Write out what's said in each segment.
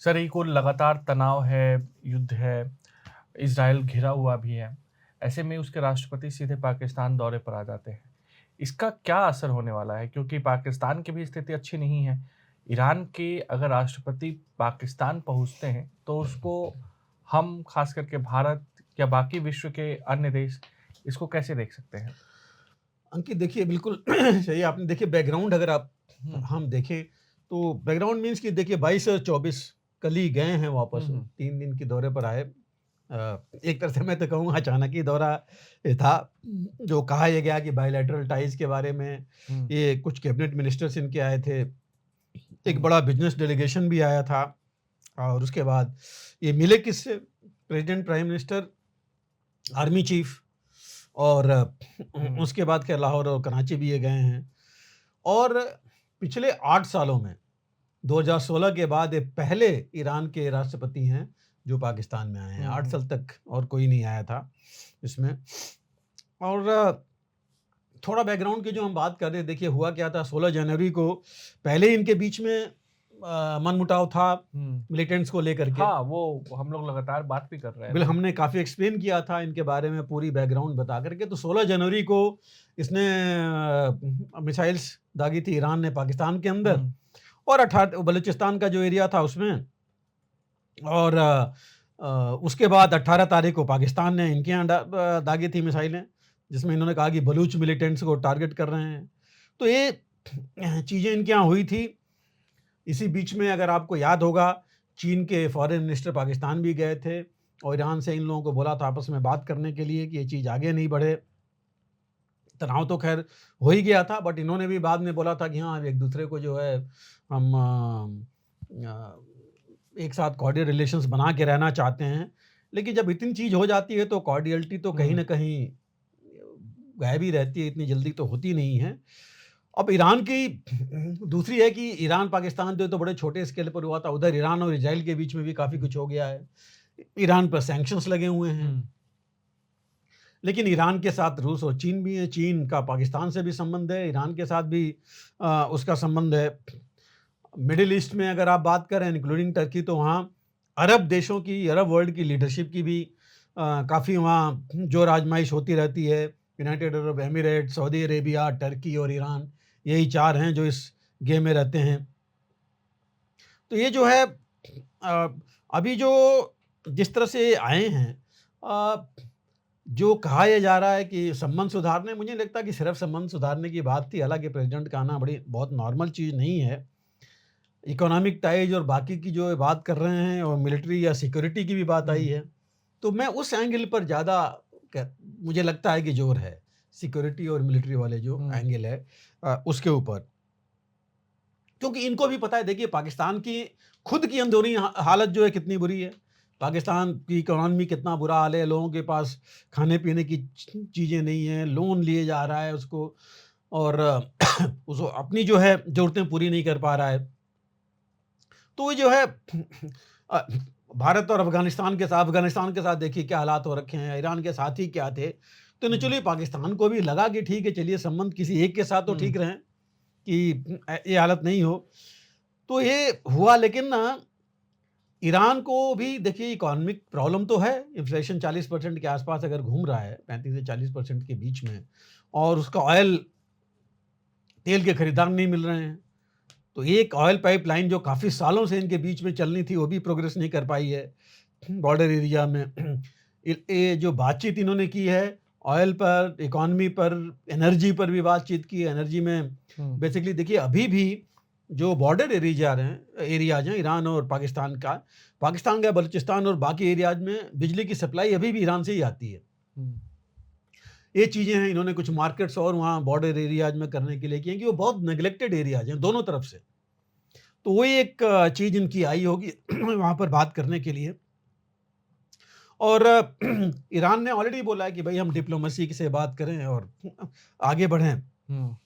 Sir एक और लगातार तनाव है, युद्ध है, इज़राइल घिरा हुआ भी है। ऐसे में उसके राष्ट्रपति सीधे पाकिस्तान दौरे पर आ जाते हैं। इसका क्या असर होने वाला है? क्योंकि पाकिस्तान की भी स्थिति अच्छी नहीं है। ईरान के अगर राष्ट्रपति पाकिस्तान पहुँचते हैं, तो उसको हम ख़ास करके भारत या बाकी विश्व के अन्य देश इसको कैसे देख सकते हैं? अंकित देखिए बिल्कुल सही आपने देखिए बैकग्राउंड अगर आप हुँ, हम देखें तो बैकग्राउंड मीन्स कि देखिए 22 और 24 कल ही गए हैं वापस, हुँ, हुँ, 3 दिन के दौरे पर आए। एक तरह से मैं तो कहूँगा अचानक ही दौरा ये था। जो कहा यह गया कि बायलैटरल टाइज के बारे में हुँ, ये कुछ कैबिनेट मिनिस्टर्स इनके आए थे, एक हुँ, बड़ा बिजनेस डेलीगेशन भी आया था। और उसके बाद ये मिले किससे, president, prime minister, army chief और हुँ, उसके बाद क्या लाहौर और कराची भी ये गए हैं। और पिछले 8 सालों में 2016 के बाद ये पहले ईरान के राष्ट्रपति हैं जो पाकिस्तान में आए हैं। हुँ, 8 हुँ, साल तक और कोई नहीं आया था इसमें। और थोड़ा बैकग्राउंड की जो हम बात कर रहे हैं, देखिए हुआ क्या था 16 जनवरी को पहले ही इनके बीच में मनमुटाव था हुँ। मिलिटेंट्स को लेकर के। हाँ, वो हम लोग लगातार बात भी कर रहे बिल थे। हमने काफ़ी एक्सप्लेन किया था इनके बारे में पूरी बैकग्राउंड बता कर के। तो 16 जनवरी को इसने मिसाइल्स दागी थी ईरान ने पाकिस्तान के अंदर, हुँ, और बलूचिस्तान का जो एरिया था उसमें। और उसके बाद 18 तारीख को पाकिस्तान ने इनके यहाँ दागी थी मिसाइलें, जिसमें इन्होंने कहा कि बलूच मिलिटेंट्स को टारगेट कर रहे हैं। तो ये चीज़ें इनके यहाँ हुई थी। इसी बीच में अगर आपको याद होगा, चीन के फॉरेन मिनिस्टर पाकिस्तान भी गए थे और ईरान से इन लोगों को बोला था आपस में बात करने के लिए कि ये चीज़ आगे नहीं बढ़े। तनाव तो ख़ैर हो ही गया था, बट इन्होंने भी बाद में बोला था कि हाँ, एक दूसरे को जो है हम एक साथ कॉर्डियल रिलेशंस बना के रहना चाहते हैं। लेकिन जब इतनी चीज़ हो जाती है तो कॉर्डियलिटी तो कहीं हुँ, न कहीं गायब ही रहती है, इतनी जल्दी तो होती नहीं है। अब ईरान की दूसरी है कि ईरान पाकिस्तान तो बड़े छोटे स्केल पर हुआ था, उधर ईरान और इज़राइल के बीच में भी काफ़ी हुँ, कुछ हो गया है। ईरान पर सैंक्शंस लगे हुए हैं। हुँ, लेकिन ईरान के साथ रूस और चीन भी है, चीन का पाकिस्तान से भी संबंध है, ईरान के साथ भी उसका संबंध है। मिडिल ईस्ट में अगर आप बात करें इंक्लूडिंग टर्की, तो वहाँ अरब देशों की, अरब वर्ल्ड की लीडरशिप की भी काफ़ी वहाँ जोर आजमाइश होती रहती है। United Arab emirate, Saudi Arabia, Turkey और ईरान, यही 4 हैं जो इस गेम में रहते हैं। तो ये जो है अभी जो जिस तरह से आए हैं, अ, जो कहा यह जा रहा है कि संबंध सुधारने, मुझे नहीं लगता कि सिर्फ संबंध सुधारने की बात थी। हालाँकि प्रेसिडेंट का आना बड़ी बहुत नॉर्मल चीज़ नहीं है। इकोनॉमिक टाइज़ और बाकी की जो बात कर रहे हैं और मिलिट्री या सिक्योरिटी की भी बात आई हुँ, है। तो मैं उस एंगल पर ज़्यादा क मुझे लगता है कि ज़ोर है। सिक्योरिटी और मिलिट्री वाले जो हुँ, एंगल है उसके ऊपर। क्योंकि इनको भी पता है, देखिए पाकिस्तान की खुद की अंदरूनी हालत जो है कितनी बुरी है। पाकिस्तान की इकोनॉमी कितना बुरा हाल है, लोगों के पास खाने-पीने की चीज़ें नहीं हैं, लोन लिए जा रहा है उसको, और उसको अपनी जो है ज़रूरतें पूरी नहीं कर पा रहा है। तो ये जो है अ, भारत और अफ़गानिस्तान के साथ देखिए क्या हालात हो रखे हैं, ईरान के साथ ही क्या थे। तो हुँ, नेचुरली पाकिस्तान को भी लगा कि ठीक है, चलिए संबंध किसी एक के साथ तो हुँ, ठीक रहें कि ये हालत नहीं हो। तो ये हुआ, लेकिन ना ईरान को भी देखिए इकोनॉमिक प्रॉब्लम तो है, इन्फ्लेशन 40% के आसपास अगर घूम रहा है, 35 से 40% के बीच में, और उसका ऑयल, तेल के खरीदार नहीं मिल रहे हैं। तो एक ऑयल पाइपलाइन जो काफ़ी सालों से इनके बीच में चलनी थी, वो भी प्रोग्रेस नहीं कर पाई है बॉर्डर एरिया में। ये जो बातचीत इन्होंने की है ऑयल पर, इकोनॉमी पर, एनर्जी पर भी बातचीत की है। एनर्जी में हुँ, बेसिकली देखिए अभी भी जो बॉर्डर एरियाज हैं ईरान और पाकिस्तान का बलूचिस्तान और बाकी एरियाज में बिजली की सप्लाई अभी भी ईरान से ही आती है। हुँ, ये चीज़ें हैं, इन्होंने कुछ मार्केट्स और वहाँ बॉर्डर एरियाज में करने के लिए की हैं कि वो बहुत नेग्लेक्टेड एरियाज हैं दोनों तरफ से। तो वही एक चीज़ इनकी आई होगी वहाँ पर बात करने के लिए। और ईरान ने ऑलरेडी बोला है कि भई हम डिप्लोमेसी से बात करें और आगे बढ़ें। हुँ,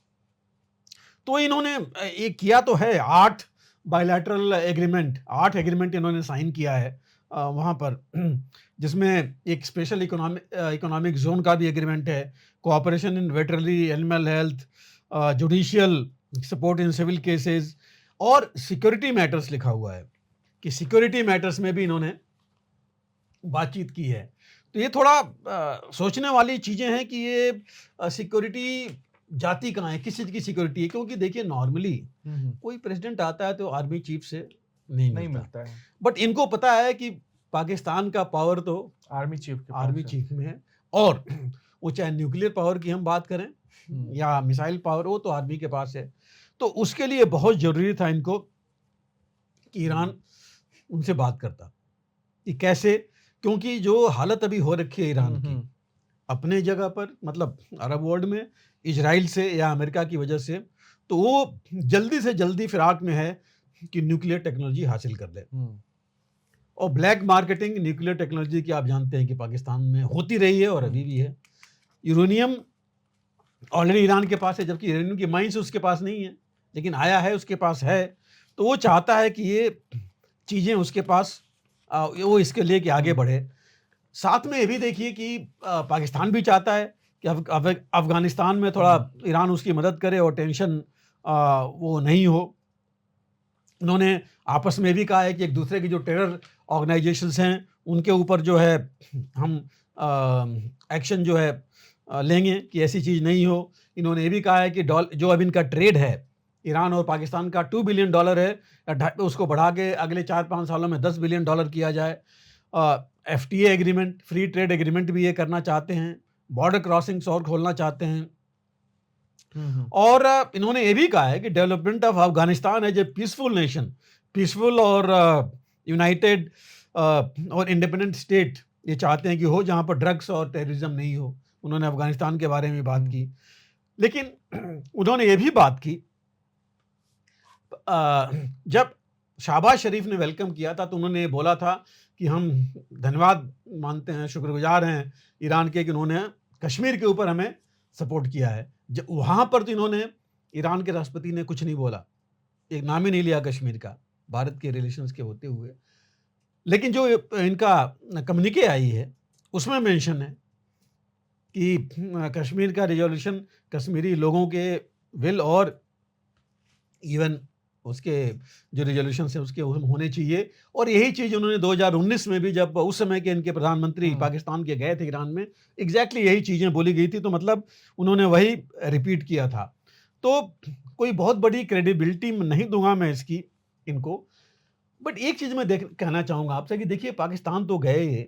तो इन्होंने ये किया तो है, 8 बायलैटरल एग्रीमेंट, 8 एग्रीमेंट इन्होंने साइन किया है वहाँ पर, जिसमें एक स्पेशल इकोनॉमिक ज़ोन का भी एग्रीमेंट है, cooperation in veterinary animal health, judicial support in civil cases और सिक्योरिटी मैटर्स लिखा हुआ है। कि सिक्योरिटी मैटर्स में भी इन्होंने बातचीत की है। तो ये थोड़ा सोचने वाली चीज़ें हैं कि ये सिक्योरिटी जाती कहाँ है, किस चीज़ की सिक्योरिटी है, क्योंकि देखिए नॉर्मली कोई प्रेसिडेंट आता है तो आर्मी चीफ से नहीं नहीं मिलता, मिलता है, बट इनको पता है कि पाकिस्तान का पावर तो आर्मी चीफ के आर्मी पास है। चीफ में है, और वो चाहे न्यूक्लियर पावर की हम बात करें या मिसाइल पावर, वो तो आर्मी के पास है। तो उसके लिए बहुत ज़रूरी था इनको कि ईरान उनसे बात करता कि कैसे, क्योंकि जो हालत अभी हो रखी है ईरान की अपने जगह पर, मतलब अरब वर्ल्ड में इजराइल से या अमेरिका की वजह से, तो वो जल्दी से जल्दी फिराक में है कि न्यूक्लियर टेक्नोलॉजी हासिल कर ले। और ब्लैक मार्केटिंग न्यूक्लियर टेक्नोलॉजी की आप जानते हैं कि पाकिस्तान में होती रही है और अभी भी है। यूरेनियम ऑलरेडी ईरान के पास है, जबकि यूरेनियम की माइंस उसके पास नहीं है, लेकिन आया है, उसके पास है। तो वो चाहता है कि ये चीज़ें उसके पास वो इसके लिए कि आगे बढ़े। साथ में ये भी देखिए कि पाकिस्तान भी चाहता है कि अफगानिस्तान में थोड़ा ईरान उसकी मदद करे और टेंशन वो नहीं हो। उन्होंने आपस में भी कहा है कि एक दूसरे की जो टेरर ऑर्गेनाइजेशंस हैं उनके ऊपर जो है हम एक्शन जो है लेंगे कि ऐसी चीज़ नहीं हो। इन्होंने ये भी कहा है कि जो अब इनका ट्रेड है ईरान और पाकिस्तान का $2 बिलियन है, उसको बढ़ा के अगले 4-5 सालों में $10 बिलियन किया जाए। FTA agreement, free trade agreement भी ये करना चाहते हैं, बॉर्डर क्रॉसिंग्स और खोलना चाहते हैं। और इन्होंने ये भी कहा है कि development of Afghanistan as a peaceful nation, peaceful और यूनाइटेड और इंडिपेंडेंट स्टेट ये चाहते हैं कि हो, जहाँ पर ड्रग्स और टेररिज्म नहीं हो। उन्होंने अफगानिस्तान के बारे में बात की, लेकिन उन्होंने ये भी बात की जब शहबाज शरीफ ने वेलकम किया था तो उन्होंने बोला था कि हम धन्यवाद मानते हैं, शुक्रगुजार हैं ईरान के कि उन्होंने कश्मीर के ऊपर हमें सपोर्ट किया है। जब वहाँ पर तो इन्होंने, ईरान के राष्ट्रपति ने कुछ नहीं बोला, एक नाम ही नहीं लिया कश्मीर का, भारत के रिलेशंस के होते हुए। लेकिन जो इनका कम्युनिके आई है उसमें मेंशन है कि कश्मीर का रिजोल्यूशन कश्मीरी लोगों के विल और इवन उसके जो रिजोल्यूशन है उसके होने चाहिए। और यही चीज़ उन्होंने 2019 में भी, जब उस समय के इनके प्रधानमंत्री पाकिस्तान के गए थे ईरान में, एग्जैक्टली यही चीज़ें बोली गई थी। तो मतलब उन्होंने वही रिपीट किया था। तो कोई बहुत बड़ी क्रेडिबिलिटी नहीं दूंगा मैं इसकी इनको, बट एक चीज़ मैं कहना चाहूँगा आपसे कि देखिए पाकिस्तान तो गए,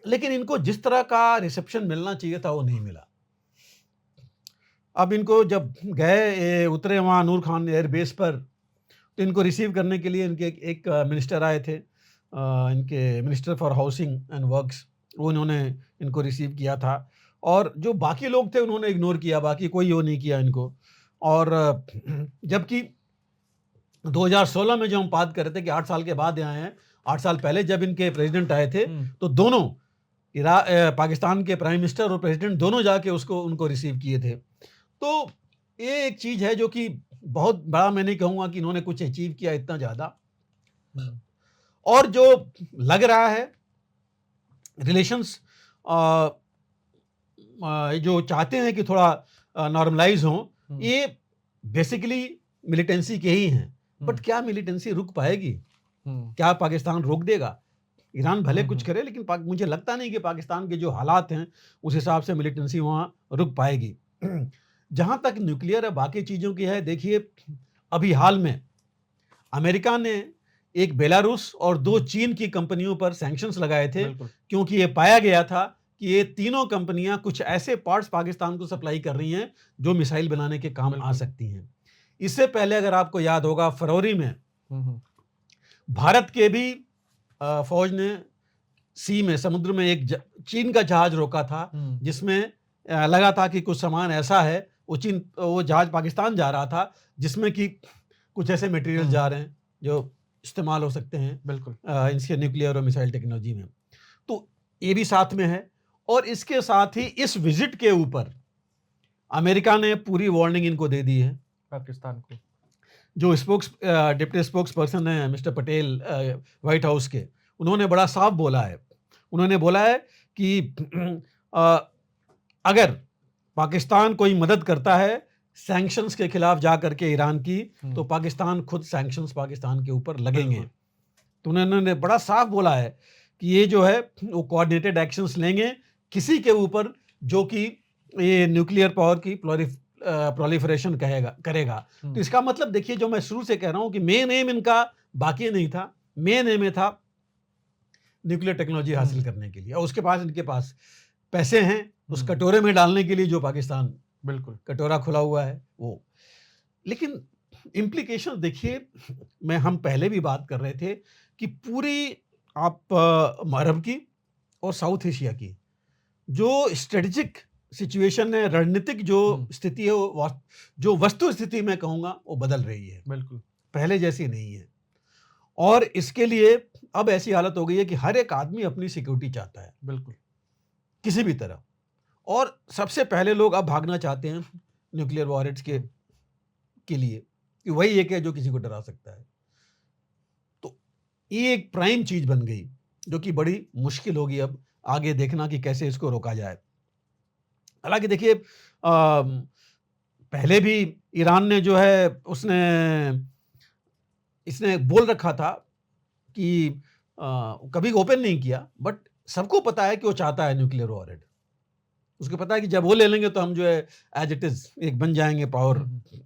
लेकिन इनको जिस तरह का रिसेप्शन मिलना चाहिए था वो नहीं मिला। अब इनको जब गए, उतरे वहाँ नूर खान एयरबेस पर, तो इनको रिसीव करने के लिए इनके एक मिनिस्टर आए थे, इनके minister for housing and works, वो इन्होंने इनको रिसीव किया था। और जो बाकी लोग थे उन्होंने इग्नोर किया, बाकी कोई वो नहीं किया इनको। और जबकि 2016 में जो हम बात कर रहे थे कि 8 साल के बाद आए हैं, 8 साल पहले जब इनके प्रेसिडेंट आए थे तो दोनों पाकिस्तान के प्राइम मिनिस्टर और प्रेसिडेंट दोनों जाके उनको रिसीव किए थे। तो ये एक चीज़ है जो कि बहुत बड़ा, मैं नहीं कहूँगा कि इन्होंने कुछ अचीव किया इतना ज़्यादा। और जो लग रहा है रिलेशंस जो चाहते हैं कि थोड़ा नॉर्मलाइज हों, ये बेसिकली मिलिटेंसी के ही हैं। बट क्या मिलिटेंसी रुक पाएगी? क्या पाकिस्तान रोक देगा? ईरान भले कुछ करे, लेकिन मुझे लगता नहीं कि पाकिस्तान के जो हालात हैं उस हिसाब से मिलिटेंसी वहाँ रुक पाएगी। जहाँ तक न्यूक्लियर है बाकी चीज़ों की है, देखिए अभी हाल में अमेरिका ने एक बेलारूस और 2 चीन की कंपनियों पर सैंक्शंस लगाए थे, क्योंकि ये पाया गया था कि ये तीनों कंपनियां कुछ ऐसे पार्ट्स पाकिस्तान को सप्लाई कर रही हैं जो मिसाइल बनाने के काम आ सकती हैं। इससे पहले अगर आपको याद होगा, फरवरी में भारत के भी फौज ने सी में, समुद्र में एक चीन का जहाज रोका था, जिसमें लगा था कि कुछ सामान ऐसा है, वो जहाज पाकिस्तान जा रहा था जिसमें कि कुछ ऐसे मटेरियल जा रहे हैं जो इस्तेमाल हो सकते हैं बिल्कुल इसके न्यूक्लियर और मिसाइल टेक्नोलॉजी में। तो ये भी साथ में है। और इसके साथ ही इस विजिट के ऊपर अमेरिका ने पूरी वार्निंग इनको दे दी है पाकिस्तान को। जो डिप्टी स्पोक्स पर्सन है मिस्टर पटेल व्हाइट हाउस के, उन्होंने बड़ा साफ बोला है। उन्होंने बोला है कि अगर पाकिस्तान कोई मदद करता है सैंक्शंस के खिलाफ जा करके ईरान की, तो पाकिस्तान खुद सैंक्शंस पाकिस्तान के ऊपर लगेंगे। तो उन्होंने बड़ा साफ बोला है कि ये जो है वो कोऑर्डिनेटेड एक्शंस लेंगे किसी के ऊपर जो कि ये न्यूक्लियर पावर की प्रोलिफरेशन करेगा। तो इसका मतलब देखिए, जो मैं शुरू से कह रहा हूं कि मेन एम इनका बाकी नहीं था, मेन एम था न्यूक्लियर टेक्नोलॉजी हासिल करने के लिए, और उसके पास इनके पास पैसे हैं उस कटोरे में डालने के लिए जो पाकिस्तान बिल्कुल कटोरा खुला हुआ है वो। लेकिन इम्प्लीकेशन देखिए, हम पहले भी बात कर रहे थे कि पूरी आप अरब की और साउथ एशिया की जो स्ट्रेटेजिक सिचुएशन है, रणनीतिक जो स्थिति है, जो वस्तु स्थिति मैं कहूँगा वो बदल रही है, बिल्कुल पहले जैसी नहीं है। और इसके लिए अब ऐसी हालत हो गई है कि हर एक आदमी अपनी सिक्योरिटी चाहता है, बिल्कुल किसी भी तरह। और सबसे पहले लोग अब भागना चाहते हैं न्यूक्लियर वॉरहेड्स के लिए, कि वही एक है जो किसी को डरा सकता है। तो ये एक प्राइम चीज बन गई जो कि बड़ी मुश्किल होगी अब आगे देखना कि कैसे इसको रोका जाए। हालांकि देखिए, पहले भी ईरान ने जो है इसने बोल रखा था कि कभी ओपन नहीं किया, बट सबको पता है कि वो चाहता है न्यूक्लियर वॉरहेड। उसको पता है कि जब वो ले लेंगे तो हम जो है एज इट इज एक बन जाएंगे पावर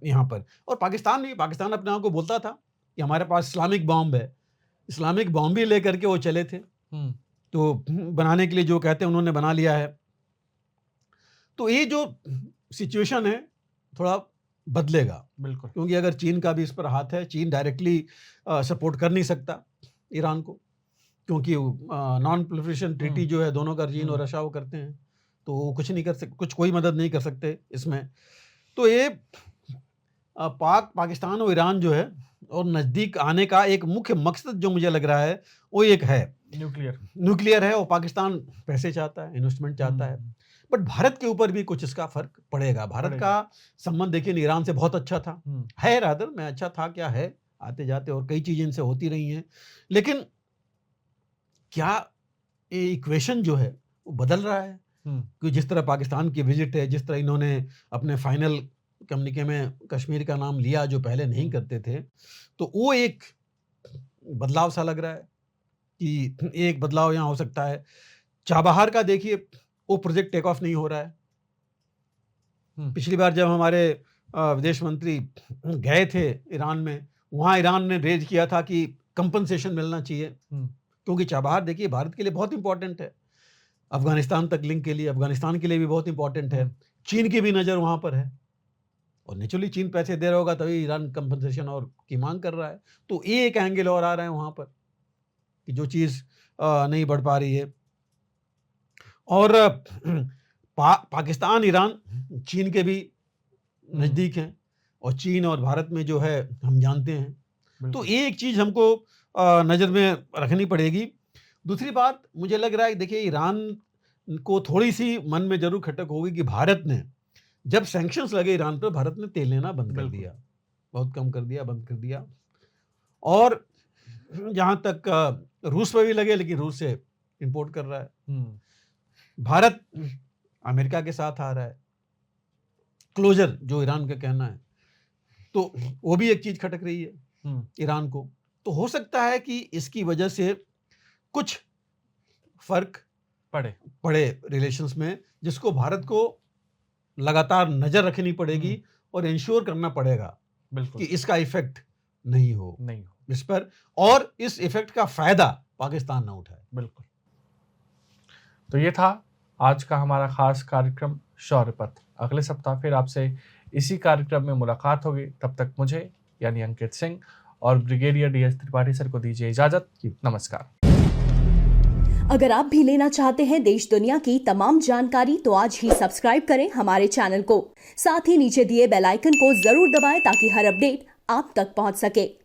यहाँ पर। और पाकिस्तान अपने आप को बोलता था कि हमारे पास इस्लामिक बॉम्ब है, इस्लामिक बॉम्ब भी लेकर के वो चले थे। तो बनाने के लिए जो कहते हैं उन्होंने बना लिया है। तो ये जो सिचुएशन है थोड़ा बदलेगा, बिल्कुल, क्योंकि अगर चीन का भी इस पर हाथ है, चीन डायरेक्टली सपोर्ट कर नहीं सकता ईरान को, क्योंकि नॉन प्रोलिफरेशन ट्रीटी जो है दोनों का चीन और रशिया वो करते हैं, तो वो कुछ नहीं कर सकते, कोई मदद नहीं कर सकते इसमें। तो ये पाकिस्तान और ईरान जो है और नज़दीक आने का एक मुख्य मकसद जो मुझे लग रहा है वो एक है न्यूक्लियर है। और पाकिस्तान पैसे चाहता है, इन्वेस्टमेंट चाहता है, बट भारत के ऊपर भी कुछ इसका फर्क पड़ेगा। भारत का संबंध देखिए ईरान से बहुत अच्छा था, है रादर मैं अच्छा था क्या है आते जाते, और कई चीजें इनसे होती रही हैं। लेकिन क्या ये इक्वेशन जो है वो बदल रहा है? कि जिस तरह पाकिस्तान की विजिट है, जिस तरह इन्होंने अपने फाइनल कम्युनिके में कश्मीर का नाम लिया जो पहले नहीं करते थे, तो वो एक बदलाव सा लग रहा है कि एक बदलाव यहाँ हो सकता है। चाबहार का देखिए वो प्रोजेक्ट टेक ऑफ नहीं हो रहा है। पिछली बार जब हमारे विदेश मंत्री गए थे ईरान में, वहाँ ईरान ने रेज किया था कि कंपनसेशन मिलना चाहिए, क्योंकि चाबहार देखिए भारत के लिए बहुत इंपॉर्टेंट है, अफगानिस्तान तक लिंक के लिए, अफगानिस्तान के लिए भी बहुत इंपॉर्टेंट है, चीन की भी नज़र वहाँ पर है, और नेचुरली चीन पैसे दे रहा होगा तभी ईरान कंपनसेशन और की मांग कर रहा है। तो ये एक एंगल और आ रहा है वहाँ पर कि जो चीज़ नहीं बढ़ पा रही है। और पाकिस्तान ईरान चीन के भी नज़दीक हैं, और चीन और भारत में जो है हम जानते हैं। तो ये एक चीज़ हमको नज़र में रखनी पड़ेगी। दूसरी बात मुझे लग रहा है, देखिए ईरान को थोड़ी सी मन में जरूर खटक होगी कि भारत ने जब सैंक्शंस लगे ईरान पर, भारत ने तेल लेना बंद कर दिया, बहुत कम कर दिया, बंद कर दिया। और जहाँ तक रूस पर भी लगे, लेकिन रूस से इंपोर्ट कर रहा है। भारत अमेरिका के साथ आ रहा है, क्लोजर जो ईरान का कहना है, तो वो भी एक चीज खटक रही है ईरान को। तो हो सकता है कि इसकी वजह से कुछ फर्क पड़े रिलेशंस में, जिसको भारत को लगातार नजर रखनी पड़ेगी और इंश्योर करना पड़ेगा कि इसका इफेक्ट नहीं हो इस पर, और इस इफेक्ट का फायदा पाकिस्तान ना उठाए। बिल्कुल। तो ये था आज का हमारा खास कार्यक्रम शौर्य पथ। अगले सप्ताह फिर आपसे इसी कार्यक्रम में मुलाकात होगी। तब तक मुझे यानी अंकित सिंह और ब्रिगेडियर DS त्रिपाठी सर को दीजिए इजाजत। नमस्कार। अगर आप भी लेना चाहते हैं देश दुनिया की तमाम जानकारी, तो आज ही सब्सक्राइब करें हमारे चैनल को। साथ ही नीचे दिए बेल आइकन को जरूर दबाएं ताकि हर अपडेट आप तक पहुंच सके।